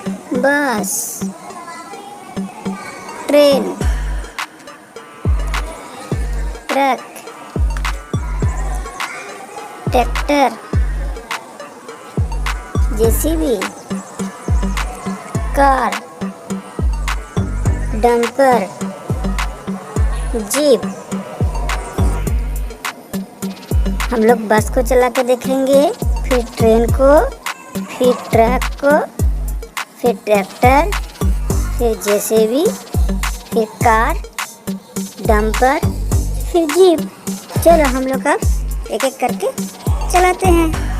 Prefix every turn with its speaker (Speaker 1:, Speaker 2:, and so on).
Speaker 1: बस, train, truck, tractor, JCB, car, dumper, jeep. हम लोग बस को चला के देखेंगे, फिर ट्रेन को, फिर ट्रक को, फिर ट्रैक्टर, फिर जेसीबी, फिर कार, डंपर, फिर जीप। चलो हम लोग अब एक एक करके चलाते हैं।